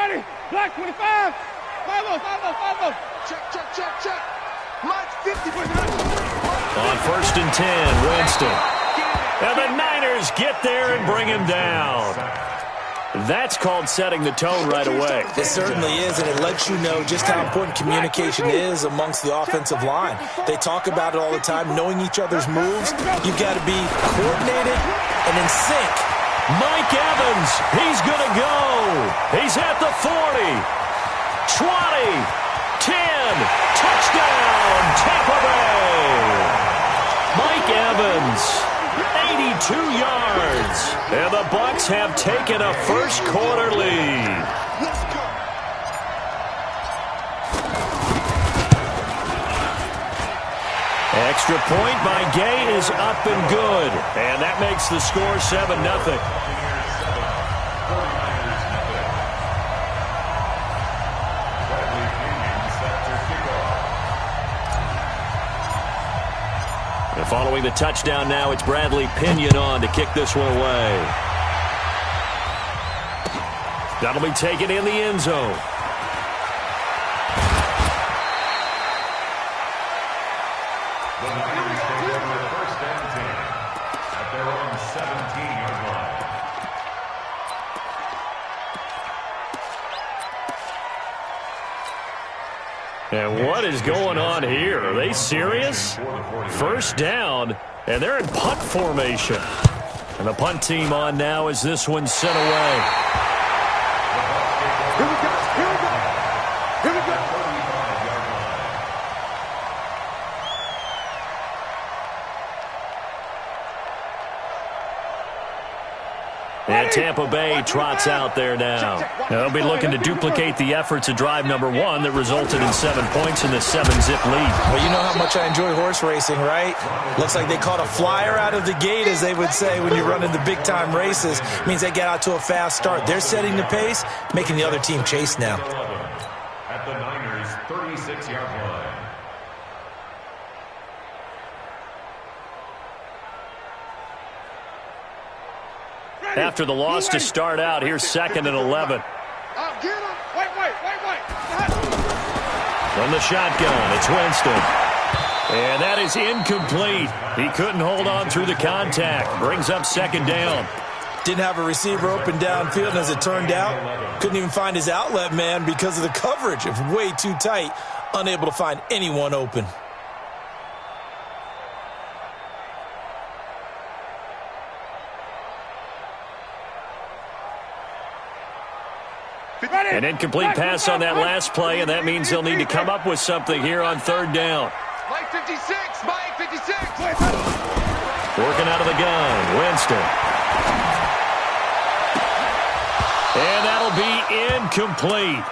ready. Black 25. 5-0. Check. Mike 50. On 1st and 10, Winston. And the Niners get there and bring him down. That's called setting the tone right away. It certainly is, and it lets you know just how important communication is amongst the offensive line. They talk about it all the time, knowing each other's moves. You've got to be coordinated and in sync. Mike Evans, he's going to go. He's at the 40, 20, 10, touchdown, Tampa Bay. Mike Evans, 82 yards, and the Bucs have taken a first-quarter lead. Extra point by Gay is up and good, and that makes the score 7-0. And following the touchdown now, it's Bradley Pinion on to kick this one away. That'll be taken in the end zone. The Niners take over 1st and 10 at their own 17-yard line. And what is going on here? Are they serious? 1st down, and they're in punt formation. And the punt team on now as this one's sent away. Here we go. And Tampa Bay trots out there now. They'll be looking to duplicate the efforts of drive number 1 that resulted in 7 points in the 7-zip lead. Well, you know how much I enjoy horse racing, right? Looks like they caught a flyer out of the gate, as they would say when you're running the big-time races. Means they get out to a fast start. They're setting the pace, making the other team chase now. At the Niners' 36-yard line. After the loss to start out, here's 2nd and 11. Get him. Wait. From the shotgun, it's Winston. And that is incomplete. He couldn't hold on through the contact. Brings up 2nd down. Didn't have a receiver open downfield, and as it turned out, couldn't even find his outlet man because of the coverage. It was way too tight, unable to find anyone open. An incomplete pass on that last play, and that means they'll need to come up with something here on 3rd down. Mike 56. Working out of the gun, Winston. And that'll be incomplete.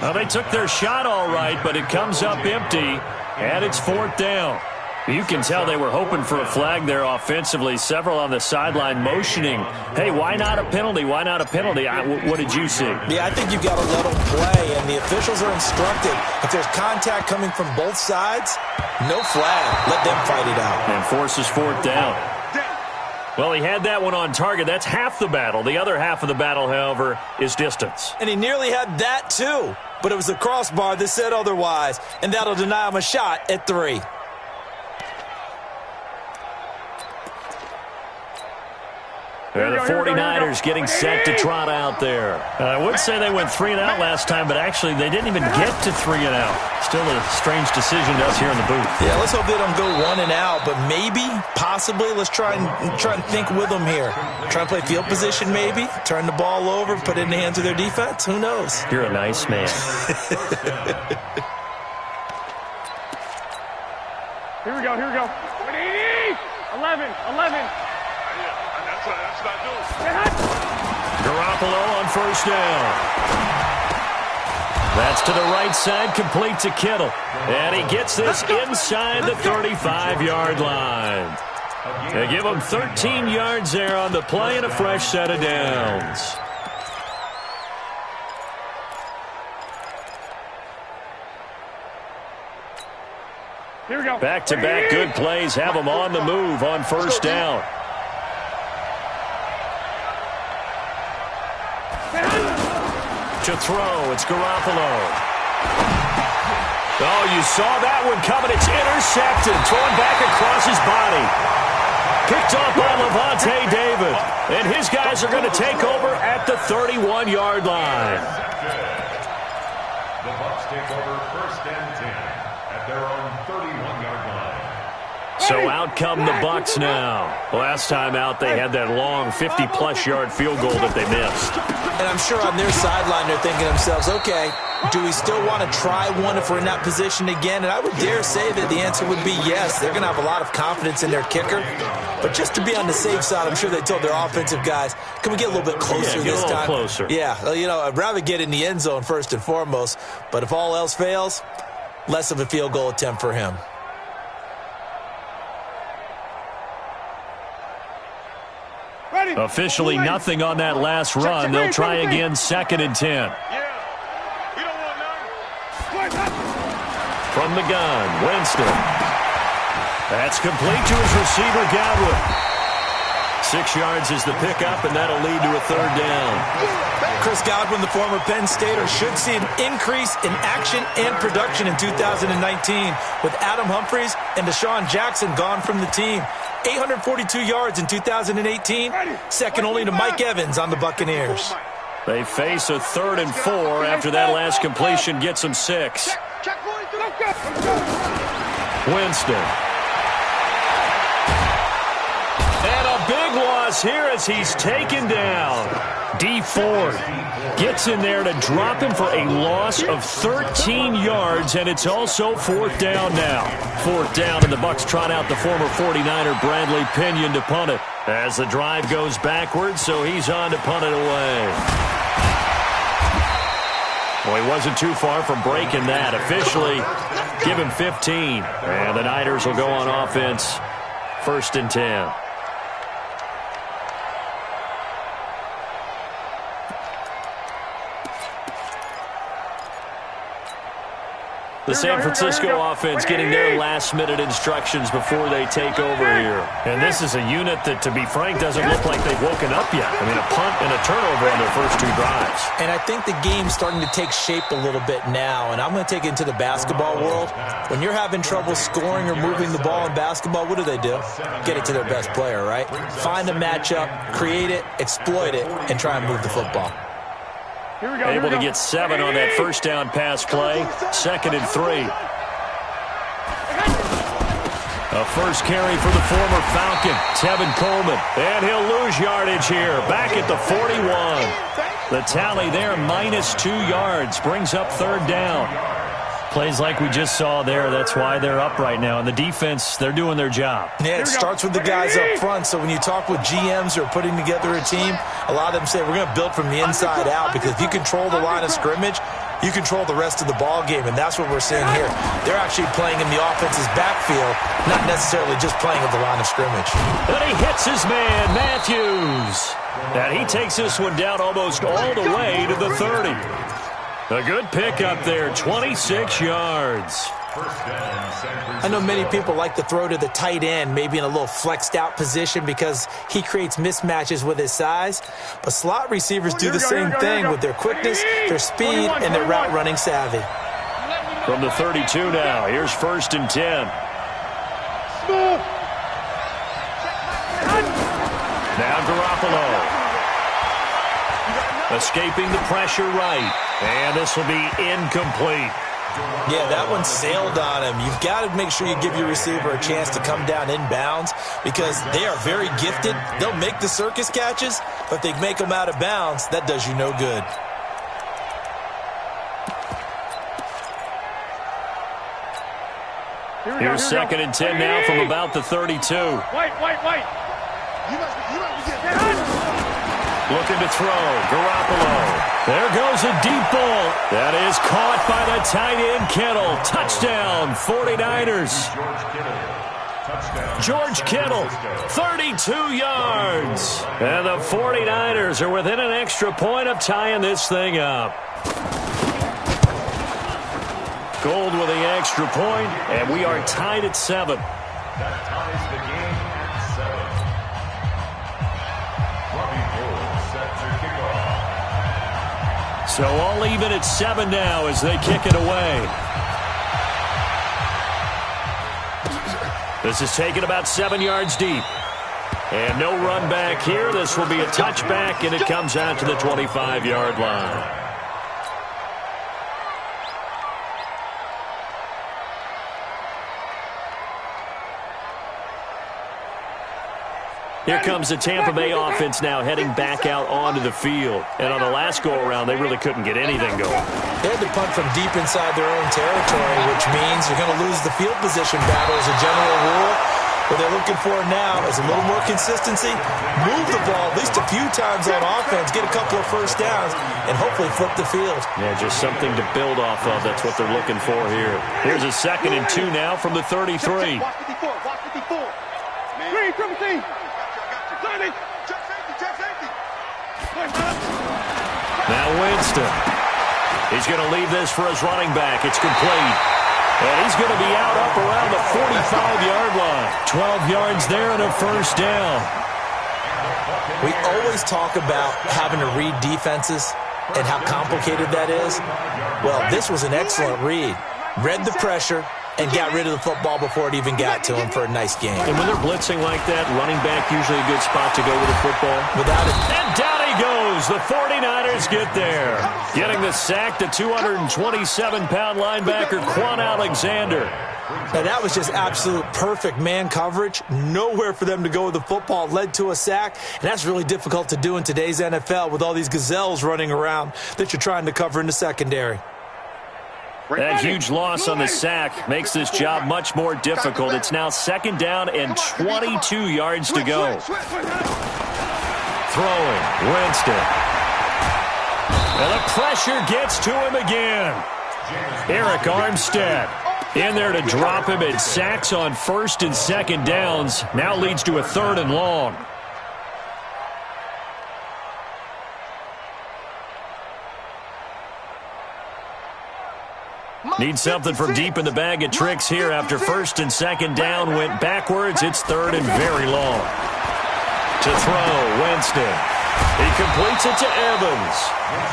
Now, they took their shot all right, but it comes up empty, and it's 4th down. You can tell they were hoping for a flag there offensively. Several on the sideline motioning, hey, why not a penalty? Why not a penalty? What did you see? Yeah, I think you've got to let them play, and the officials are instructed. If there's contact coming from both sides, no flag. Let them fight it out. And forces 4th down. Well, he had that one on target. That's half the battle. The other half of the battle, however, is distance. And he nearly had that, too. But it was the crossbar that said otherwise, and that'll deny him a shot at 3. And the 49ers getting set to trot out there. I would say they went 3 and out last time, but actually they didn't even get to 3 and out. Still a strange decision to us here in the booth. Yeah, let's hope they don't go 1 and out, but maybe, possibly, let's try and think with them here. Try and play field position maybe, turn the ball over, put it in the hands of their defense. Who knows? You're a nice man. Here we go. 11. That's what I do. Garoppolo on 1st down. That's to the right side, complete to Kittle. And he gets this inside the 35-yard line. They give him 13 yards there on the play and a fresh set of downs. Here we go. Back-to-back good plays have them on the move on 1st down. To throw, it's Garoppolo. Oh, you saw that one coming. It's intercepted. Thrown back across his body. Picked off by Levante David. And his guys are going to take over at the 31-yard line. The Bucs take over 1st and 10 at their own 31-yard line. So out come the Bucs now. Last time out, they had that long 50-plus yard field goal that they missed. And I'm sure on their sideline they're thinking to themselves, okay, do we still want to try one if we're in that position again? And I would dare say that the answer would be yes. They're going to have a lot of confidence in their kicker. But just to be on the safe side, I'm sure they told their offensive guys, can we get a little bit closer this time? Closer. Yeah, you know, I'd rather get in the end zone first and foremost. But if all else fails, less of a field goal attempt for him. Officially nothing on that last run. They'll try again 2nd and 10. From the gun, Winston. That's complete to his receiver, Godwin. 6 yards is the pickup, and that'll lead to a 3rd down. Chris Godwin, the former Penn Stater, should see an increase in action and production in 2019 with Adam Humphries and Deshaun Jackson gone from the team. 842 yards in 2018, second only to Mike Evans on the Buccaneers. They face a 3rd and 4 after that last completion gets them 6. Winston. And a big loss here as he's taken down. D Ford gets in there to drop him for a loss of 13 yards, and it's also 4th down now. 4th down, and the Bucs trot out the former 49er Bradley Pinion to punt it. As the drive goes backwards, so he's on to punt it away. Well, he wasn't too far from breaking that. Officially, give him 15. And the Niners will go on offense, 1st and 10. The San Francisco offense getting their last-minute instructions before they take over here. And this is a unit that, to be frank, doesn't look like they've woken up yet. I mean, a punt and a turnover on their first 2 drives. And I think the game's starting to take shape a little bit now, and I'm going to take it into the basketball world. When you're having trouble scoring or moving the ball in basketball, what do? Get it to their best player, right? Find a matchup, create it, exploit it, and try and move the football. Able to get 7 on that first down pass play. 2nd and 3. A first carry for the former Falcon, Tevin Coleman. And he'll lose yardage here. Back at the 41. The tally there, -2 yards. Brings up 3rd down. Plays like we just saw there. That's why they're up right now. And the defense, they're doing their job. Yeah, it starts with the guys up front. So when you talk with GMs who are putting together a team, a lot of them say we're going to build from the inside out, because if you control the line of scrimmage, you control the rest of the ball game, and that's what we're seeing here. They're actually playing in the offense's backfield, not necessarily just playing at the line of scrimmage. And he hits his man, Matthews. And he takes this one down almost all the way to the 30. A good pickup there, 26 yards. I know many people like to throw to the tight end, maybe in a little flexed out position because he creates mismatches with his size. But slot receivers do the same thing with their quickness, their speed, and their route running savvy. From the 32 now, here's 1st and 10. Now Garoppolo. Escaping the pressure right. And this will be incomplete. Yeah, that one sailed on him. You've got to make sure you give your receiver a chance to come down inbounds, because they are very gifted. They'll make the circus catches, but if they make them out of bounds, that does you no good. Here's 2nd and 10 now from about the 32. White. Looking to throw. Garoppolo. There goes a deep ball. That is caught by the tight end, Kittle. Touchdown, 49ers. George Kittle, 32 yards. And the 49ers are within an extra point of tying this thing up. Gold with the extra point, and we are tied at 7. That ties the game at 7. Robbie Gould set to kick off. So all even at 7 now as they kick it away. This is taken about 7 yards deep. And no run back here. This will be a touchback, and it comes out to the 25-yard line. Here comes the Tampa Bay offense now heading back out onto the field. And on the last go-around, they really couldn't get anything going. They had to punt from deep inside their own territory, which means you're going to lose the field position battle as a general rule. What they're looking for now is a little more consistency, move the ball at least a few times on offense, get a couple of first downs, and hopefully flip the field. Yeah, just something to build off of. That's what they're looking for here. Here's a 2nd and 2 now from the 33. Watch 54. Green, triple team. Now Winston. He's going to leave this for his running back. It's complete. And he's going to be out up around the 45-yard line. 12 yards there and a first down. We always talk about having to read defenses and how complicated that is. Well, this was an excellent read. Read the pressure and got rid of the football before it even got to him for a nice game. And when they're blitzing like that, running back usually a good spot to go with the football. Without it. And down he goes. The 49ers get there. Getting the sack, the 227-pound linebacker, Quan Alexander. Now, that was just absolute perfect man coverage. Nowhere for them to go with the football. Led to a sack, and that's really difficult to do in today's NFL with all these gazelles running around that you're trying to cover in the secondary. That huge loss on the sack makes this job much more difficult. It's now 2nd down and 22 yards to go. Throwing, Winston. And the pressure gets to him again. Eric Armstead in there to drop him. It sacks on 1st and 2nd downs. Now leads to a 3rd and long. Need something from deep in the bag of tricks here after 1st and 2nd down. Went backwards. It's 3rd and very long. To throw, Winston. He completes it to Evans.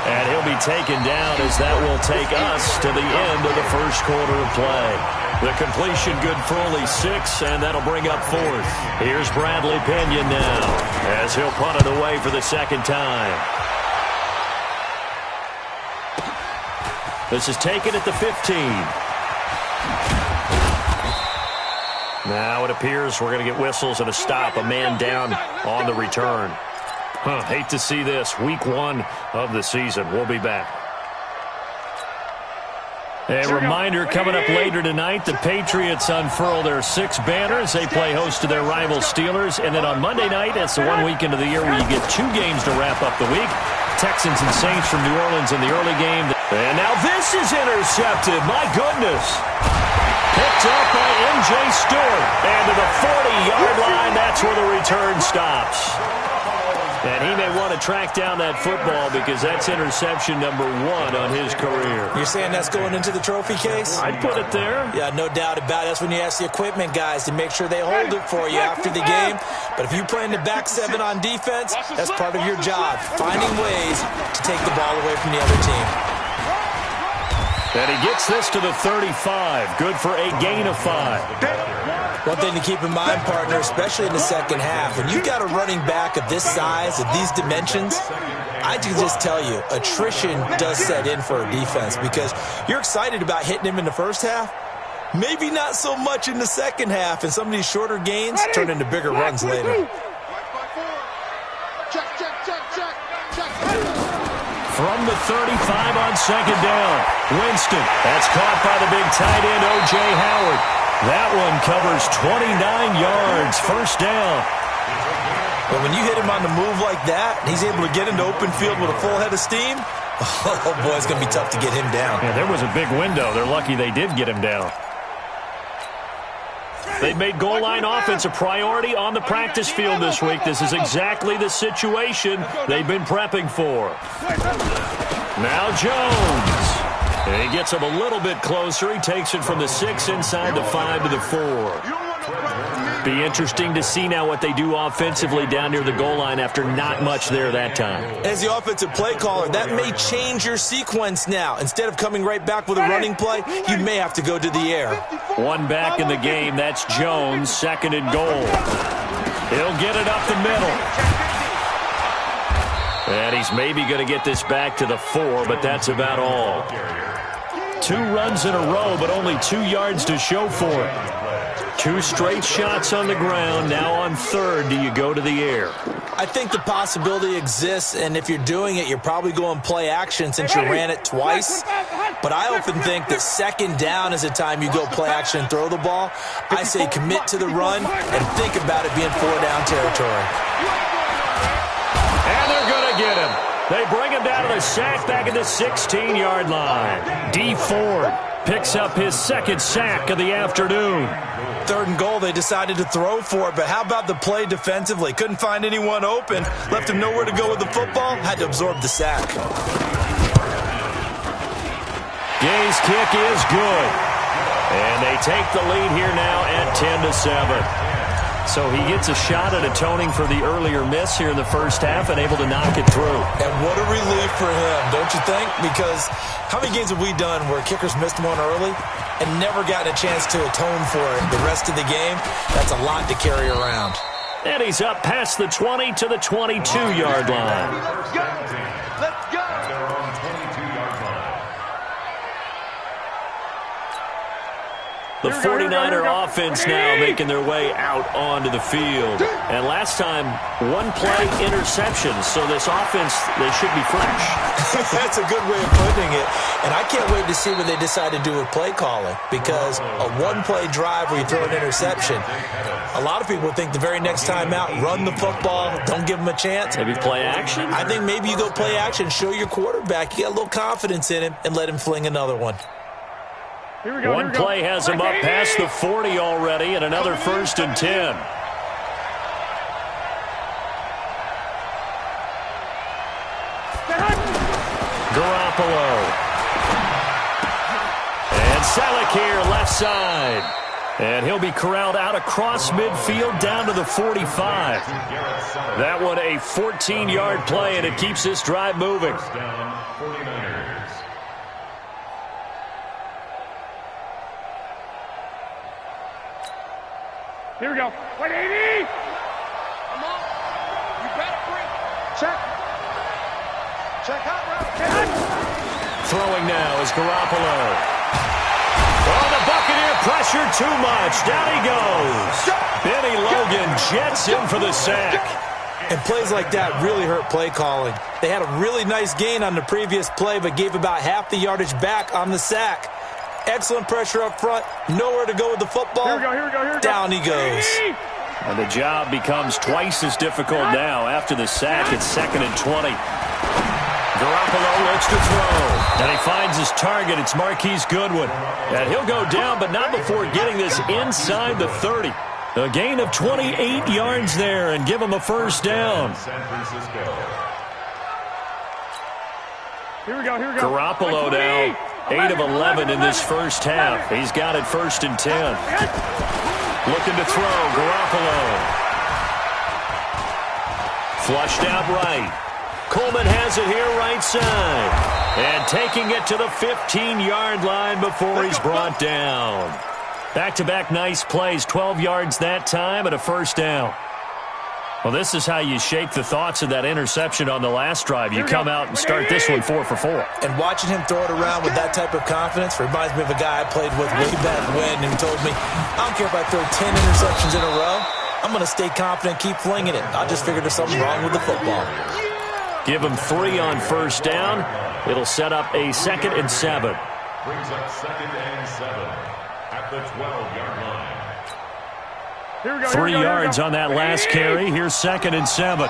And he'll be taken down as that will take us to the end of the first quarter of play. The completion good for only 6, and that'll bring up 4th. Here's Bradley Pinion now as he'll punt it away for the 2nd time. This is taken at the 15. Now it appears we're going to get whistles and a stop. A man down on the return. Hate to see this. Week 1 of the season. We'll be back. A reminder, coming up later tonight, the Patriots unfurl their 6 banners. They play host to their rival Steelers. And then on Monday night, it's the one weekend of the year where you get 2 games to wrap up the week. Texans and Saints from New Orleans in the early game. And now this is intercepted. My goodness. Picked up by M.J. Stewart. And to the 40-yard line, that's where the return stops. And he may want to track down that football because that's interception number 1 on his career. You're saying that's going into the trophy case? I'd put it there. Yeah, no doubt about it. That's when you ask the equipment guys to make sure they hold it for you after the game. But if you play in the back 7 on defense, that's part of your job, finding ways to take the ball away from the other team. And he gets this to the 35. Good for a gain of 5. One thing to keep in mind, partner, especially in the second half, when you've got a running back of this size, of these dimensions, I can just tell you, attrition does set in for a defense because you're excited about hitting him in the first half. Maybe not so much in the second half, and some of these shorter gains turn into bigger runs later. From the 35 on 2nd down, Winston. That's caught by the big tight end, O.J. Howard. That one covers 29 yards, first down. But when you hit him on the move like that, and he's able to get into open field with a full head of steam, oh, boy, it's going to be tough to get him down. Yeah, there was a big window. They're lucky they did get him down. They've made goal line offense a priority on the practice field this week. This is exactly the situation they've been prepping for. Now Jones. And he gets him a little bit closer. He takes it from the 6 inside the 5 to the 4. Be interesting to see now what they do offensively down near the goal line after not much there that time. As the offensive play caller, that may change your sequence now. Instead of coming right back with a running play, you may have to go to the air. One back in the game. That's Jones, second and goal. He'll get it up the middle. And he's maybe going to get this back to the 4, but that's about all. 2 runs in a row, but only 2 yards to show for it. 2 straight shots on the ground. Now on third, do you go to the air? I think the possibility exists, and if you're doing it, you're probably going play action since you ran it twice. But I often think that second down is the time you go play action and throw the ball. I say commit to the run and think about it being 4-down territory. And they're going to get him. They bring him down to the sack back at the 16-yard line. D. Ford picks up his second sack of the afternoon. Third and goal, they decided to throw for it, but how about the play defensively? Couldn't find anyone open, left him nowhere to go with the football, had to absorb the sack. Gay's kick is good. And they take the lead here now at 10-7. So he gets a shot at atoning for the earlier miss here in the first half and able to knock it through. And what a relief for him, don't you think? Because how many games have we done where kickers missed one early and never gotten a chance to atone for it the rest of the game? That's a lot to carry around. And he's up past the 20 to the 22-yard line. Let's go. Let's go. At their own 22-yard line. The 49er offense now making their way out onto the field. And last time, one play interception. So this offense, they should be fresh. That's a good way of putting it. And I can't wait to see what they decide to do with play calling. Because a one-play drive where you throw an interception, a lot of people think the very next time out, run the football, don't give them a chance. Maybe play action? I think maybe you go play action, show your quarterback, you got a little confidence in him, and let him fling another one. Here we go. One play has him up past the 40 already, and another 1st and 10. Garoppolo. And Selleck here, left side. And he'll be corralled out across midfield down to the 45. That one a 14-yard play, and it keeps this drive moving. First down, 49ers. Here we go. Wait, 80. Come on. You better bring. Check. Check out, bro. Check. Throwing now is Garoppolo. Oh, the Buccaneer pressure too much. Down he goes. Benny Logan jets in for the sack. And plays like that really hurt play calling. They had a really nice gain on the previous play, but gave about half the yardage back on the sack. Excellent pressure up front. Nowhere to go with the football. Here we go, here we go, here we go. Down he goes. And the job becomes twice as difficult now. After the sack, it's 2nd and 20. Garoppolo looks to throw. And he finds his target. It's Marquise Goodwin. And he'll go down, but not before getting this inside the 30. A gain of 28 yards there and give him a first down. San Francisco. Here we go, here we go. Garoppolo now 8 of 11 in this first half. He's got it 1st and 10. Looking to throw, Garoppolo. Flushed out right. Coleman has it here right side. And taking it to the 15-yard line before he's brought down. Back-to-back nice plays, 12 yards that time and a first down. Well, this is how you shake the thoughts of that interception on the last drive. You come out and start this one 4 for 4. And watching him throw it around with that type of confidence reminds me of a guy I played with way back when who told me, I don't care if I throw 10 interceptions in a row. I'm going to stay confident, keep flinging it. I just figured there's something wrong with the football. Give him 3 on first down. It'll set up a 2nd and 7. Brings up 2nd and 7 at the 12-yard line. Here we go, 3 yards on that last carry. Here's 2nd and 7.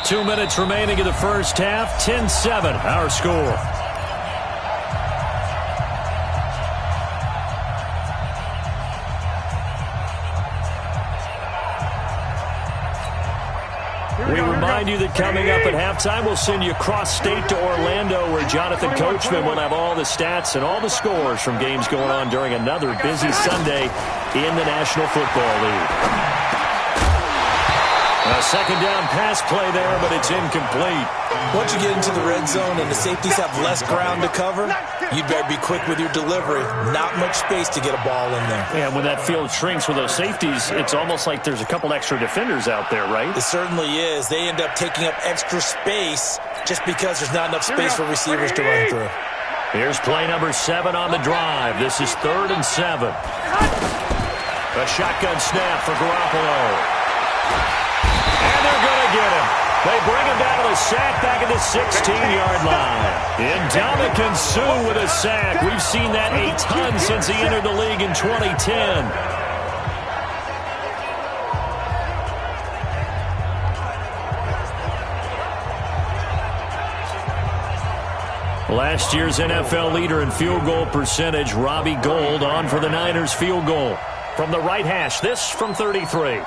2 minutes remaining in the first half. 10-7, our score. We remind you that coming up at halftime, we'll send you cross-state to Orlando, where Jonathan Coachman will have all the stats and all the scores from games going on during another busy Sunday in the National Football League. A second down pass play there, but it's incomplete. Once you get into the red zone and the safeties have less ground to cover, you'd better be quick with your delivery. Not much space to get a ball in there. Yeah, when that field shrinks with those safeties, it's almost like there's a couple extra defenders out there, right? It certainly is. They end up taking up extra space just because there's not enough space for receivers to run through. Here's play number 7 on the drive. This is 3rd and 7. A shotgun snap for Garoppolo. And they're going to get him. They bring him down to the sack back at the 16-yard line. Ndamukong Suh with a sack. We've seen that a ton since he entered the league in 2010. Last year's NFL leader in field goal percentage, Robbie Gould, on for the Niners field goal. From the right hash, this from 33.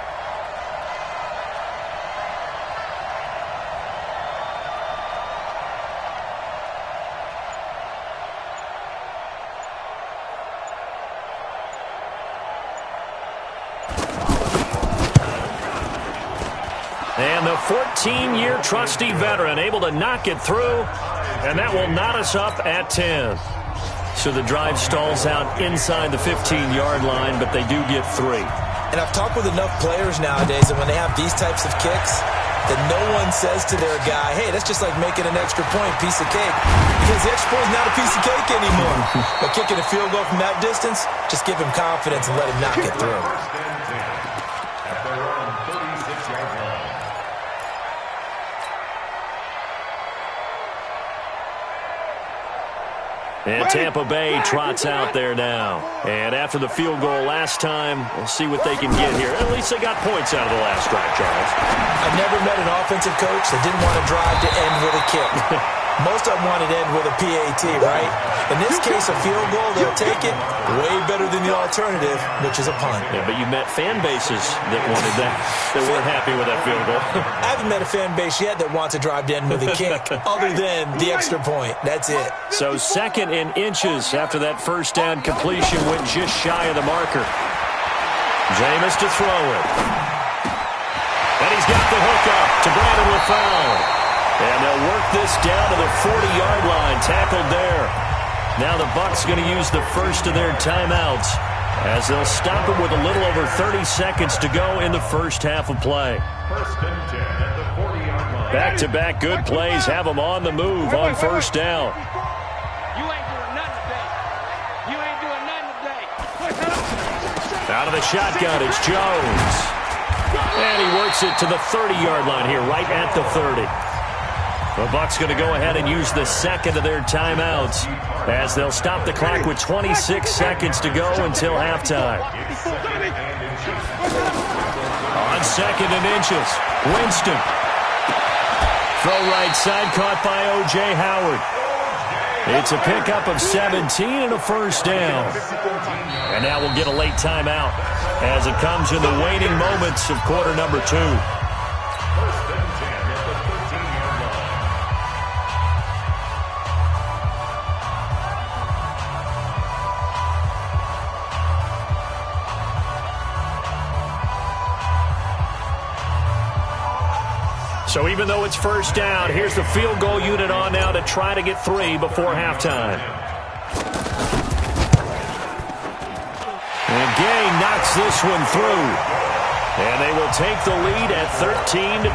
And the 14-year trusty veteran able to knock it through, and that will knot us up at 10. So the drive stalls out inside the 15-yard line, but they do get 3. And I've talked with enough players nowadays that when they have these types of kicks, that no one says to their guy, hey, that's just like making an extra point, piece of cake. Because the extra point is not a piece of cake anymore. But kicking a field goal from that distance, just give him confidence and let him knock it through. And Tampa Bay trots out there now. And after the field goal last time, we'll see what they can get here. At least they got points out of the last drive, Charles. I've never met an offensive coach that didn't want to drive to end with a kick. Most of them wanted to end with a PAT, right? In this case, a field goal, they'll take it way better than the alternative, which is a punt. Yeah, but you met fan bases that wanted that, that weren't happy with that field goal. I haven't met a fan base yet that wants to drive to end with a kick other than the extra point. That's it. So 2nd and inches after that first down completion went just shy of the marker. Jameis to throw it. And he's got the hook up to Brandon LaFell. And they'll work this down to the 40-yard line, tackled there. Now the Bucs going to use the first of their timeouts as they'll stop it with a little over 30 seconds to go in the first half of play. 1st and 10 at the 40-yard line. Back-to-back good plays have them on the move on first down. You ain't doing nothing today. You ain't doing nothing today. Out of the shotgun, it's Jones. And he works it to the 30-yard line here, right at the 30. The Bucs going to go ahead and use the second of their timeouts as they'll stop the clock with 26 seconds to go until halftime. On 2nd and inches, Winston. Throw right side, caught by O.J. Howard. It's a pickup of 17 and a first down. And now we'll get a late timeout as it comes in the waning moments of quarter number 2. So even though it's first down, here's the field goal unit on now to try to get 3 before halftime. And Gay knocks this one through. And they will take the lead at 13-10.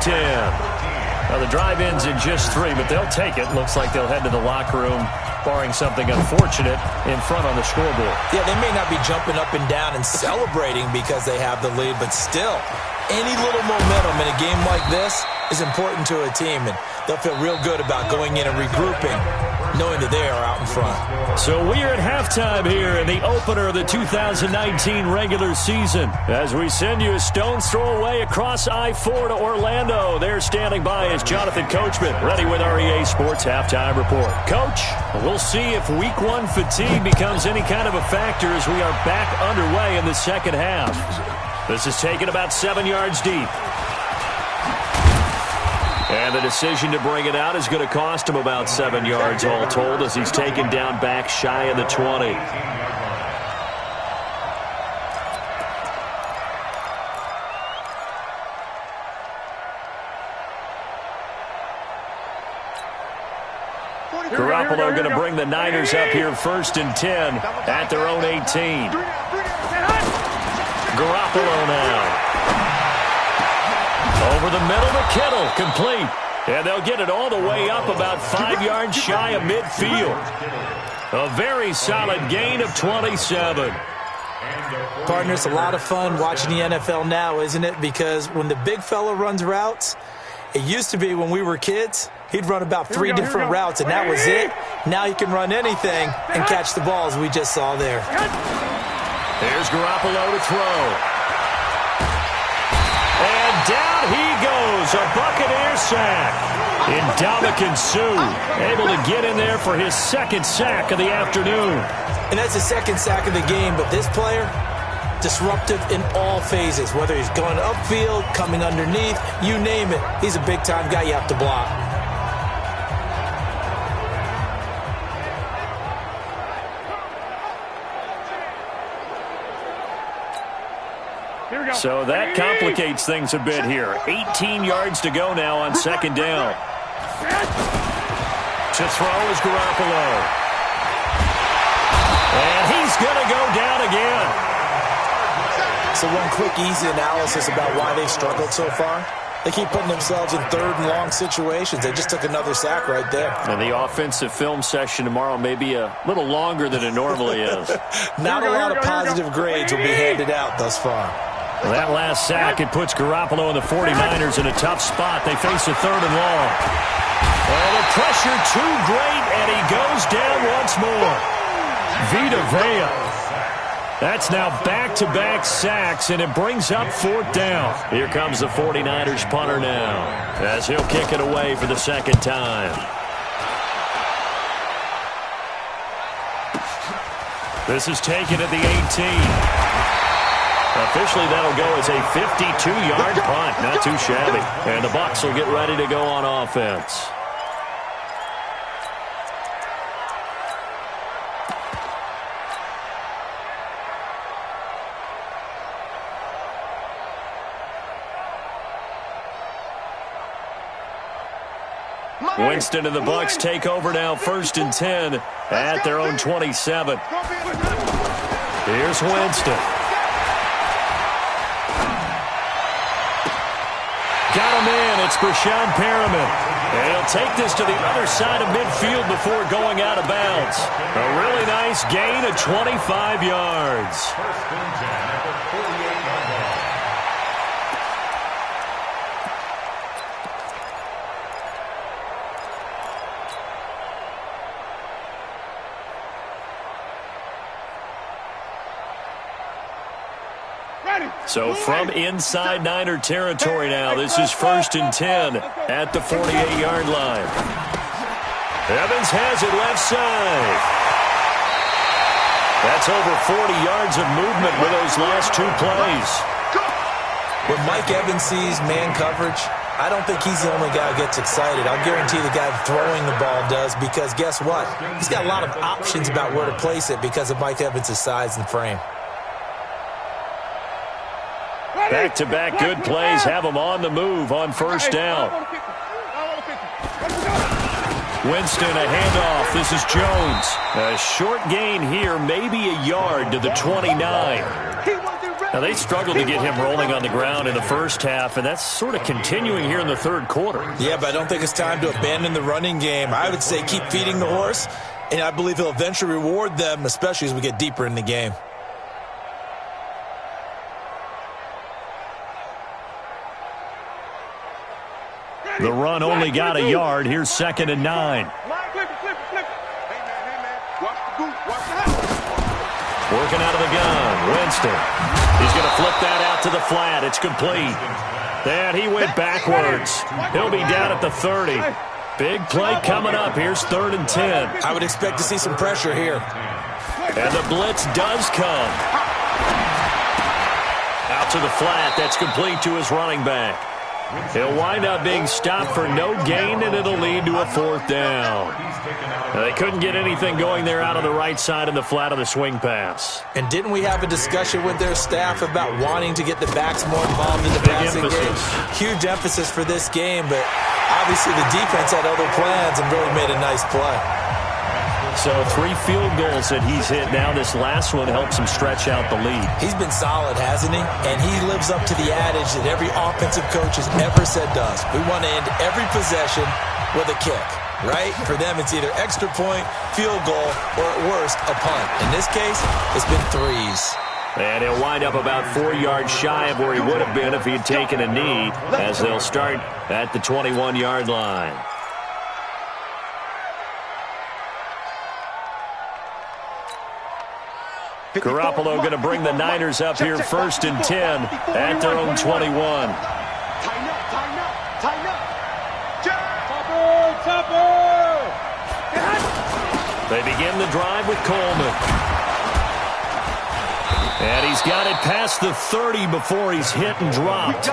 Now the drive ends in just 3, but they'll take it. Looks like they'll head to the locker room, barring something unfortunate, in front on the scoreboard. Yeah, they may not be jumping up and down and celebrating because they have the lead, but still, any little momentum in a game like this is important to a team, and they'll feel real good about going in and regrouping, knowing that they are out in front. So we are at halftime here in the opener of the 2019 regular season. As we send you a stone's throw away across I-4 to Orlando. There standing by is Jonathan Coachman, ready with our EA Sports Halftime Report. Coach, we'll see if Week 1 fatigue becomes any kind of a factor as we are back underway in the second half. This is taken about 7 yards deep. And the decision to bring it out is going to cost him about 7 yards all told as he's taken down back shy of the 20. Garoppolo going to bring the Niners up here 1st and 10 at their own 18. Garoppolo now. Over the middle to Kittle, complete. And they'll get it all the way up about 5 yards shy of midfield. A very solid gain of 27. Partner, it's a lot of fun watching the NFL now, isn't it? Because when the big fella runs routes, it used to be when we were kids, he'd run about 3 different routes, and that was it. Now he can run anything and catch the balls we just saw there. There's Garoppolo to throw. And down he goes, a Buccaneer sack. Ndamukong Suh able to get in there for his 2nd sack of the afternoon. And that's his 2nd sack of the game, but this player, disruptive in all phases, whether he's going upfield, coming underneath, you name it. He's a big-time guy you have to block. So that complicates things a bit here. 18 yards to go now on 2nd down. To throw is Garoppolo. And he's going to go down again. So one quick, easy analysis about why they've struggled so far. They keep putting themselves in 3rd and long situations. They just took another sack right there. And the offensive film session tomorrow may be a little longer than it normally is. Not a lot of positive grades will be handed out thus far. Well, that last sack, it puts Garoppolo and the 49ers in a tough spot. They face a 3rd and long. Oh, the pressure too great, and he goes down once more. Vita Vea. That's now back-to-back sacks, and it brings up 4th down. Here comes the 49ers punter now, as he'll kick it away for the 2nd time. This is taken at the 18. Officially, that'll go as a 52-yard punt. Not too shabby. And the Bucs will get ready to go on offense. Winston and the Bucs take over now 1st and 10 at their own 27. Here's Winston. Got him in. It's Brashon Perriman. And he'll take this to the other side of midfield before going out of bounds. A really nice gain of 25 yards. 1st and 10 at the 48-yard line. So from inside Niner territory now, this is 1st and 10 at the 48-yard line. Evans has it left side. That's over 40 yards of movement with those last 2 plays. When Mike Evans sees man coverage, I don't think he's the only guy who gets excited. I'll guarantee the guy throwing the ball does, because guess what? He's got a lot of options about where to place it because of Mike Evans' size and frame. Back-to-back good plays have him on the move on 1st down. Winston, a handoff. This is Jones. A short gain here, maybe a yard to the 29. Now, they struggled to get him rolling on the ground in the 1st half, and that's sort of continuing here in the 3rd quarter. Yeah, but I don't think it's time to abandon the running game. I would say keep feeding the horse, and I believe he'll eventually reward them, especially as we get deeper in the game. The run only got a yard. Here's 2nd and 9. Working out of the gun. Winston. He's going to flip that out to the flat. It's complete. And he went backwards. He'll be down at the 30. Big play coming up. Here's 3rd and 10. I would expect to see some pressure here. And the blitz does come. Out to the flat. That's complete to his running back. He'll wind up being stopped for no gain, and it'll lead to a 4th down. They couldn't get anything going there out on the right side of the flat of the swing pass. And didn't we have a discussion with their staff about wanting to get the backs more involved in the passing game? Huge emphasis for this game, but obviously the defense had other plans and really made a nice play. So 3 field goals that he's hit now. This last one helps him stretch out the lead. He's been solid, hasn't he? And he lives up to the adage that every offensive coach has ever said to us. We want to end every possession with a kick, right? For them, it's either extra point, field goal, or at worst, a punt. In this case, it's been 3s. And he'll wind up about 4 yards shy of where he would have been if he had taken a knee, as they'll start at the 21-yard line. Garoppolo going to bring the Niners up here 1st and 10 at their own 21. Tighten up, tighten up, tighten up. Topper! They begin the drive with Coleman. And he's got it past the 30 before he's hit and dropped.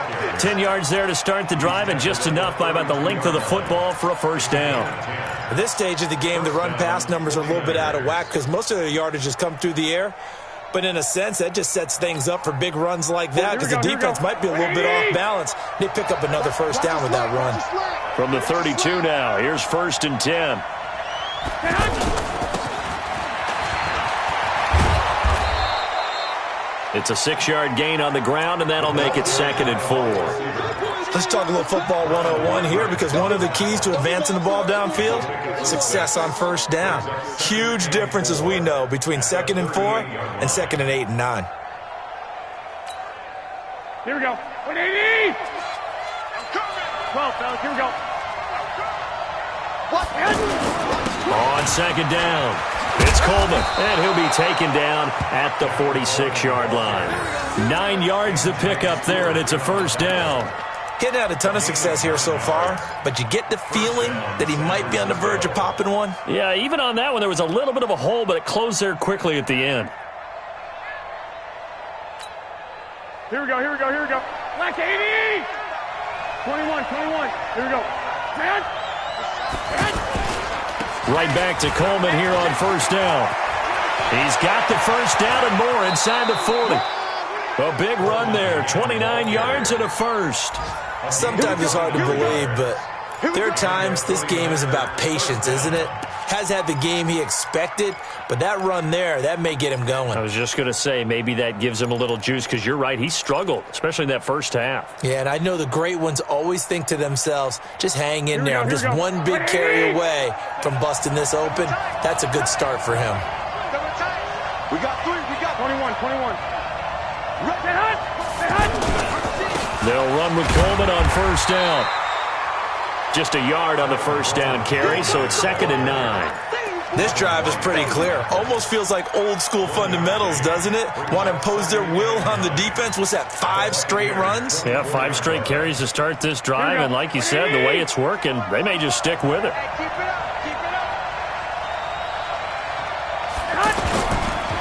10 yards there to start the drive, and just enough by about the length of the football for a 1st down. At this stage of the game, the run-pass numbers are a little bit out of whack because most of their yardage has come through the air. But in a sense, that just sets things up for big runs like that because the defense might be a little bit off balance. They pick up another 1st down with that run. From the 32 now, here's 1st and 10. It's a 6-yard gain on the ground, and that'll make it 2nd and 4. Let's talk a little football 101 here because one of the keys to advancing the ball downfield, success on 1st down. Huge difference, as we know, between 2nd and 4 and 2nd and 8 and 9. Here we go. 180! 12, fellas, here we go. What? On 2nd down, it's Coleman, and he'll be taken down at the 46-yard line. 9 yards to pick up there, and it's a 1st down. Getting had a ton of success here so far, but you get the feeling that he might be on the verge of popping one. Yeah, even on that one, there was a little bit of a hole, but it closed there quickly at the end. Here we go, here we go, here we go. Black 80! 21, 21. Here we go. Man! Right back to Coleman here on 1st down. He's got the 1st down and more inside the 40. A big run there, 29 yards and a 1st. Sometimes it's hard to believe, but there are times this game is about patience, isn't it? Has had the game he expected, but that run there, that may get him going. I was just going to say, maybe that gives him a little juice, because you're right, he struggled, especially in that 1st half. Yeah, and I know the great ones always think to themselves, just hang in there. I'm just one big carry away from busting this open. That's a good start for him. We got 3, we got 21, 21. They'll run with Coleman on 1st down. Just a yard on the 1st down carry, so it's 2nd and 9. This drive is pretty clear. Almost feels like old school fundamentals, doesn't it? Want to impose their will on the defense. What's that, 5 straight runs? Yeah, 5 straight carries to start this drive, and like you said, the way it's working, they may just stick with it.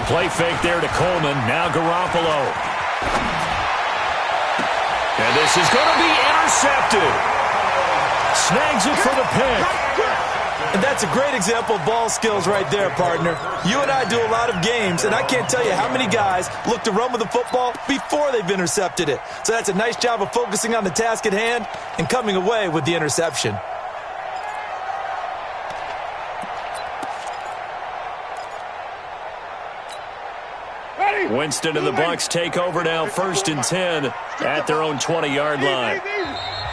Play fake there to Coleman. Now Garoppolo. And this is going to be intercepted. Snags it for the pick. And that's a great example of ball skills right there, partner. You and I do a lot of games, and I can't tell you how many guys look to run with the football before they've intercepted it. So that's a nice job of focusing on the task at hand and coming away with the interception. Winston and the Bucs take over now, 1st and 10 at their own 20-yard line.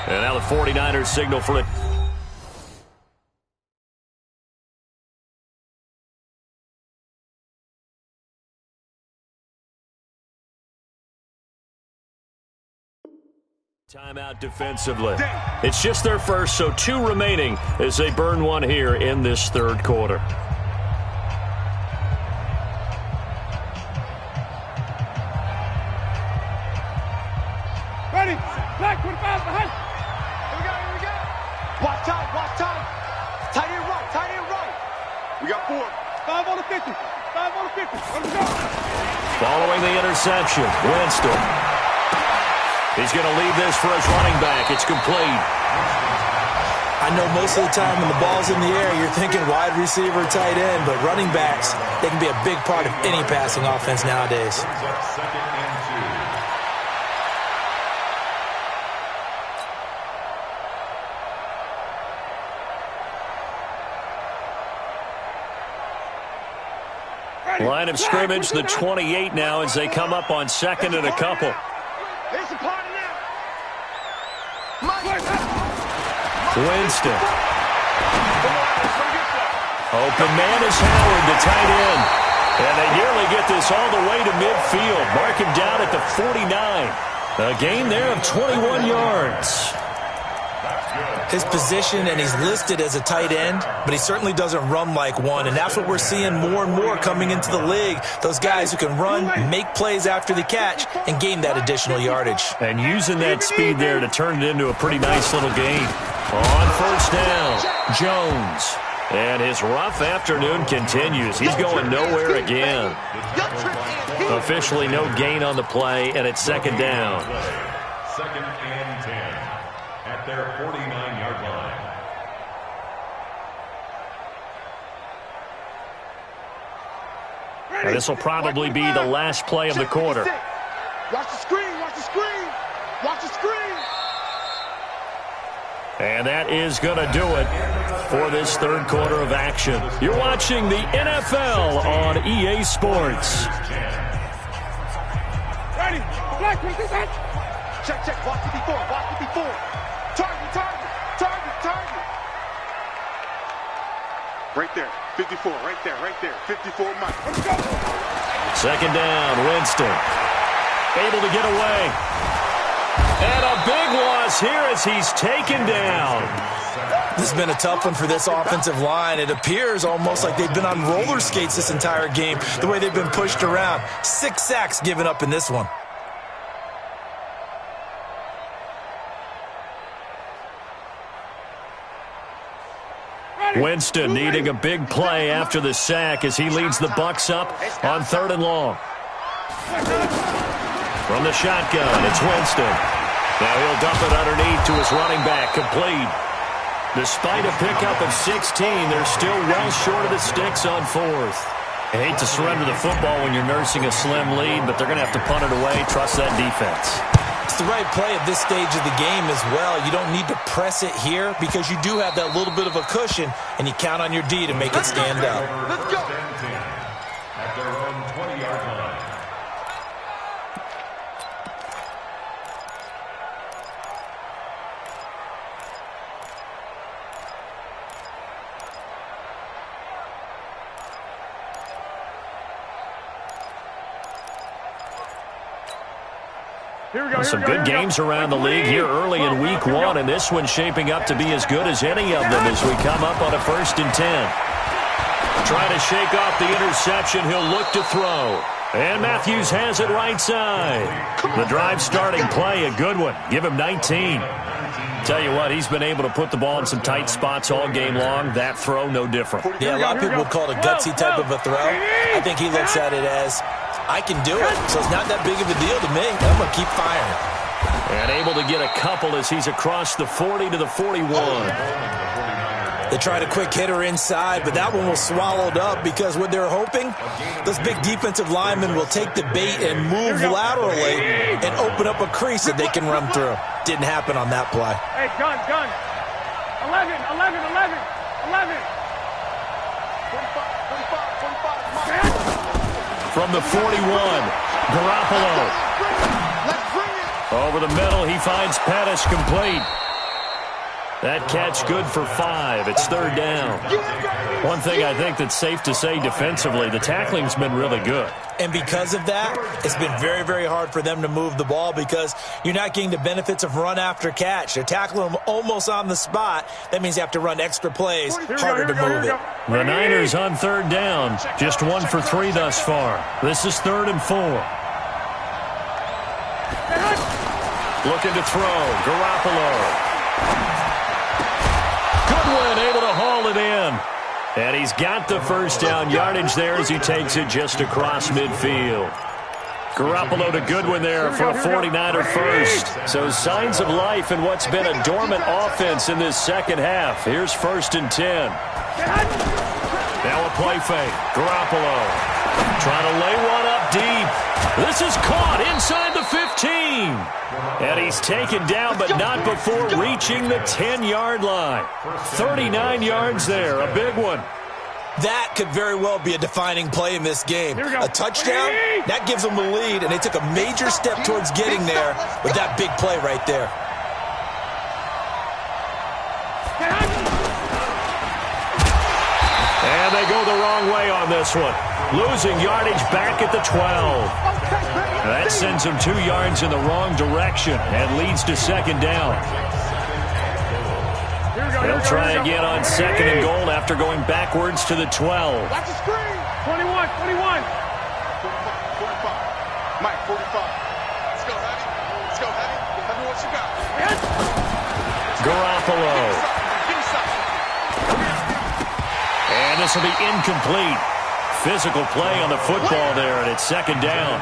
And now the 49ers signal for it. Timeout defensively. It's just their first, so 2 remaining as they burn one here in this 3rd quarter. Ready? Black 25 behind. Here we go, here we go. Watch tight, watch tight. Tight end right, tight end right. We got 4. 5 on the 50. 5 on the 50. Let's go. Following the interception, Winston. He's going to leave this for his running back. It's complete. I know most of the time when the ball's in the air, you're thinking wide receiver, tight end, but running backs, they can be a big part of any passing offense nowadays. Second and 2. Line of scrimmage, the 28 now as they come up on second and a couple. Winston. Open man is Howard, the tight end. And they nearly get this all the way to midfield. Mark him down at the 49. A gain there of 21 yards. His position, and he's listed as a tight end, but he certainly doesn't run like one, and that's what we're seeing more and more coming into the league. Those guys who can run, make plays after the catch, and gain that additional yardage. And using that speed there to turn it into a pretty nice little gain. On first down, Jones. And his rough afternoon continues. He's going nowhere again. Officially no gain on the play, and it's second down. Second and 10 at their 49-yard line. And this will probably be the last play of the quarter. Watch the screen, watch the screen, watch the screen. And that is going to do it for this third quarter of action. You're watching the NFL on EA Sports. Ready, black, take this edge. Check, check, watch it before, watch it before. Target, target, target, target. Right there, 54, right there, 54 Mike. Let's go. Second down, Winston. Able to get away. And a big loss here as he's taken down. This has been a tough one for this offensive line. It appears almost like they've been on roller skates this entire game, the way they've been pushed around. 6 sacks given up in this one. Winston needing a big play after the sack as he leads the Bucs up on 3rd and long. From the shotgun, it's Winston. Now he'll dump it underneath to his running back, complete. Despite a pickup of 16, they're still well short of the sticks on 4th. I hate to surrender the football when you're nursing a slim lead, but they're going to have to punt it away. Trust that defense. It's the right play at this stage of the game as well. You don't need to press it here because you do have that little bit of a cushion, and you count on your D to make it stand up. Let's go. At their own 20-yard line. Some good games around the league here early in week 1, and this one's shaping up to be as good as any of them as we come up on a 1st and 10. Trying to shake off the interception, he'll look to throw. And Matthews has it right side. The drive starting play, a good one. Give him 19. Tell you what, he's been able to put the ball in some tight spots all game long. That throw, no different. Yeah, a lot of people would call it a gutsy type of a throw. I think he looks at it as, I can do it, so it's not that big of a deal to me. I'm going to keep firing. And able to get a couple as he's across the 40 to the 41. They tried a quick hitter inside, but that one was swallowed up because what they're hoping, those big defensive linemen will take the bait and move laterally and open up a crease that they can run through. Didn't happen on that play. Hey, gun. 11. 45. From the 41, Garoppolo. Let's bring it. Over the middle, he finds Pettis, complete. That catch good for 5. It's 3rd down. One thing I think that's safe to say defensively, the tackling's been really good. And because of that, it's been very, very hard for them to move the ball because you're not getting the benefits of run after catch. They're tackling them almost on the spot. That means you have to run extra plays, harder to move it. The Niners on 3rd down. Just 1 for 3 thus far. This is 3rd and 4. Looking to throw. Garoppolo. Goodwin able to haul it in. And he's got the first down yardage there as he takes it just across midfield. Garoppolo to Goodwin there for a 49er first. So signs of life in what's been a dormant offense in this second half. Here's 1st and 10. Now a play fake. Garoppolo trying to lay one up deep. This is caught inside the 15. And he's taken down, but not before reaching the 10-yard line. 39 yards there, a big one. That could very well be a defining play in this game. A touchdown, that gives them the lead, and they took a major step towards getting there with that big play right there. And they go the wrong way on this one. Losing yardage back at the 12. That sends them 2 yards in the wrong direction and leads to 2nd down. They'll try again on 2nd and goal after going backwards to the 12. Watch the screen. 21. 45. Mike, 45. Let's go, Hattie. Let's go, Hattie. Tell me what you got. Garoppolo. And this will be incomplete. Physical play on the football there, and it's 2nd down.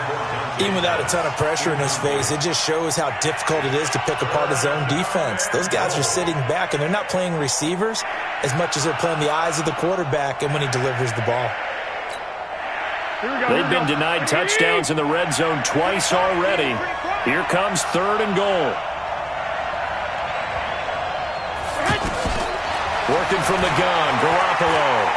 Even without a ton of pressure in his face, it just shows how difficult it is to pick apart his own defense. Those guys are sitting back, and they're not playing receivers as much as they're playing the eyes of the quarterback and when he delivers the ball. They've been denied touchdowns in the red zone twice already. Here comes 3rd and goal. Working from the gun, Garoppolo.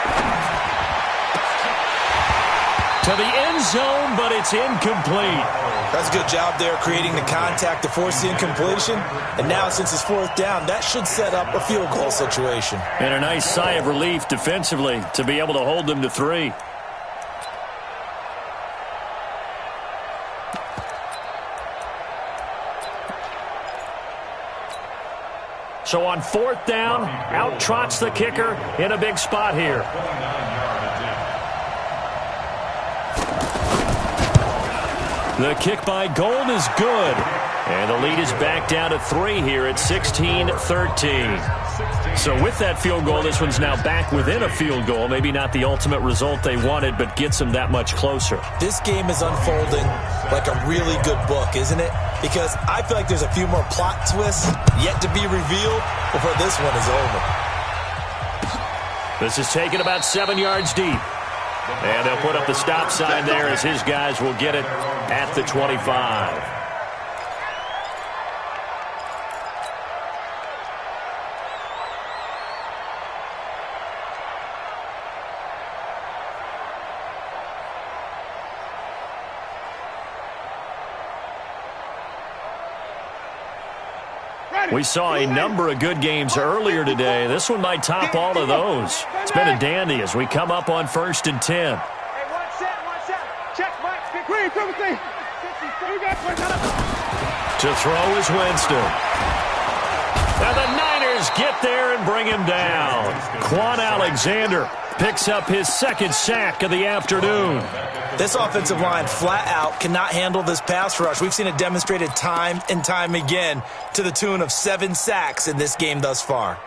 To the end zone, but it's incomplete. That's a good job there, creating the contact to force the incompletion. And now, since it's 4th down, that should set up a field goal situation. And a nice sigh of relief defensively to be able to hold them to 3. So on 4th down, out trots the kicker in a big spot here. The kick by Gold is good. And the lead is back down to 3 here at 16-13. So with that field goal, this one's now back within a field goal. Maybe not the ultimate result they wanted, but gets them that much closer. This game is unfolding like a really good book, isn't it? Because I feel like there's a few more plot twists yet to be revealed before this one is over. This is taken about 7 yards deep. And they'll put up the stop sign there as his guys will get it at the 25. We saw a number of good games earlier today. This one might top all of those. It's been a dandy as we come up on 1st and 10. Hey, one set. Check, Mike. Green, to throw is Winston. And the Niners get there and bring him down. Quan Alexander picks up his 2nd sack of the afternoon. This offensive line flat out cannot handle this pass rush. We've seen it demonstrated time and time again to the tune of 7 sacks in this game thus far.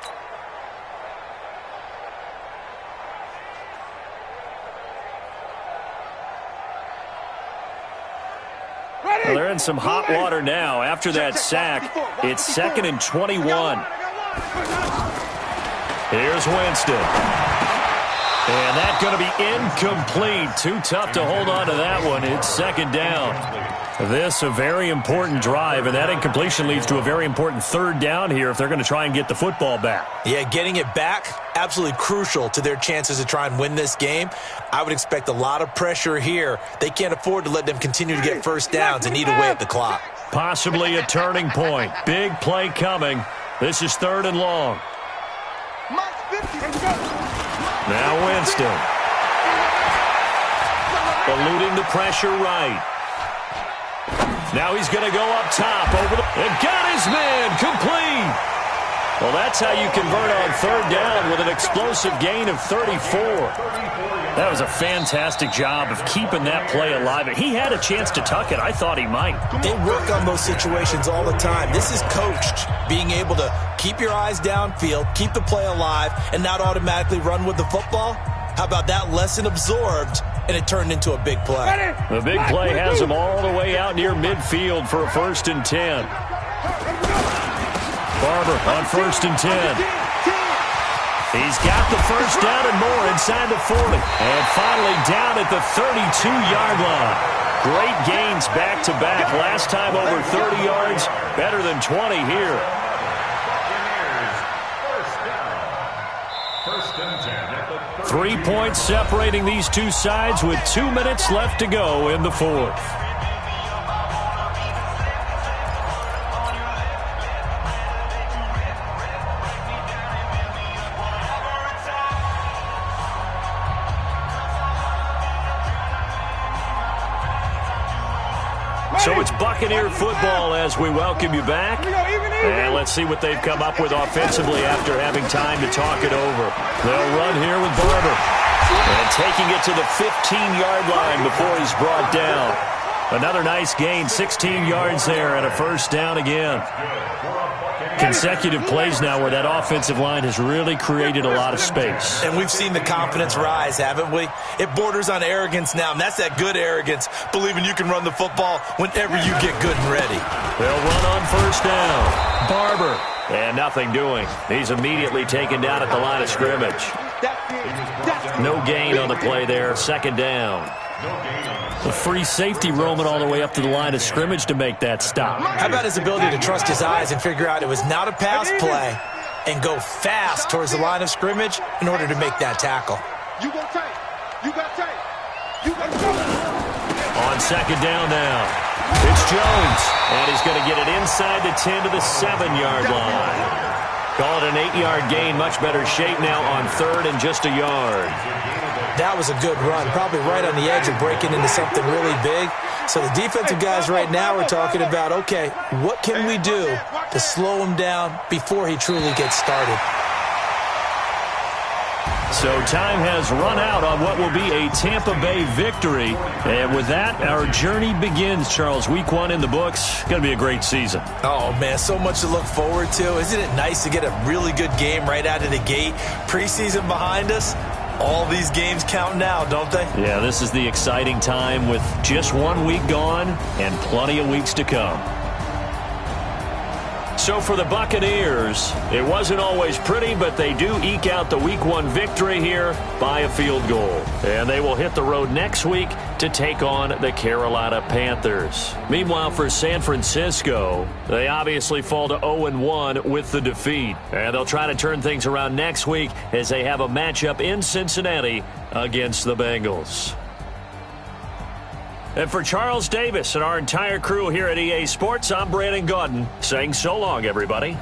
Well, they're in some hot water now. After that sack, it's 2nd and 21. Here's Winston. And that's going to be incomplete. Too tough to hold on to that one. It's 2nd down. This a very important drive, and that incompletion leads to a very important 3rd down here if they're going to try and get the football back. Yeah, getting it back, absolutely crucial to their chances to try and win this game. I would expect a lot of pressure here. They can't afford to let them continue to get first downs and eat away at the clock. Possibly a turning point. Big play coming. This is 3rd and long. Now Winston. Eluding the pressure right. Now he's going to go up top. And got his man complete. Well, that's how you convert on 3rd down with an explosive gain of 34. That was a fantastic job of keeping that play alive. He had a chance to tuck it. I thought he might. They work on those situations all the time. This is coached, being able to keep your eyes downfield, keep the play alive, and not automatically run with the football. How about that lesson absorbed and it turned into a big play. The big play has him all the way out near midfield for a 1st and 10. Barber on 1st and 10. He's got the first down and more inside the 40. And finally down at the 32-yard line. Great gains back-to-back. Last time over 30 yards, better than 20 here. 3 points separating these two sides with 2 minutes left to go in the 4th. So it's Buccaneer football as we welcome you back. And let's see what they've come up with offensively after having time to talk it over. They'll run here with Barber. And taking it to the 15-yard line before he's brought down. Another nice gain, 16 yards there and a 1st down again. Consecutive plays now where that offensive line has really created a lot of space. And we've seen the confidence rise, haven't we? It borders on arrogance now, and that's that good arrogance, believing you can run the football whenever you get good and ready. They'll run on 1st down. Barber. And nothing doing. He's immediately taken down at the line of scrimmage. No gain on the play there. 2nd down. The free safety roaming all the way up to the line of scrimmage to make that stop. How about his ability to trust his eyes and figure out it was not a pass play and go fast towards the line of scrimmage in order to make that tackle? You got tape. You got tape. You got tape. On 2nd down now. It's Jones. And he's going to get it inside the 10 to the 7-yard line. Call it an 8-yard gain. Much better shape now on 3rd and just a yard. That was a good run, probably right on the edge of breaking into something really big. So the defensive guys right now are talking about, okay, what can we do to slow him down before he truly gets started? So time has run out on what will be a Tampa Bay victory. And with that, our journey begins, Charles. Week 1 in the books. Going to be a great season. Oh, man, so much to look forward to. Isn't it nice to get a really good game right out of the gate? Preseason behind us. All these games count now, don't they? Yeah, this is the exciting time with just 1 week gone and plenty of weeks to come. So for the Buccaneers, it wasn't always pretty, but they do eke out the Week 1 victory here by a field goal. And they will hit the road next week to take on the Carolina Panthers. Meanwhile, for San Francisco, they obviously fall to 0-1 with the defeat. And they'll try to turn things around next week as they have a matchup in Cincinnati against the Bengals. And for Charles Davis and our entire crew here at EA Sports, I'm Brandon Gaudin saying so long, everybody.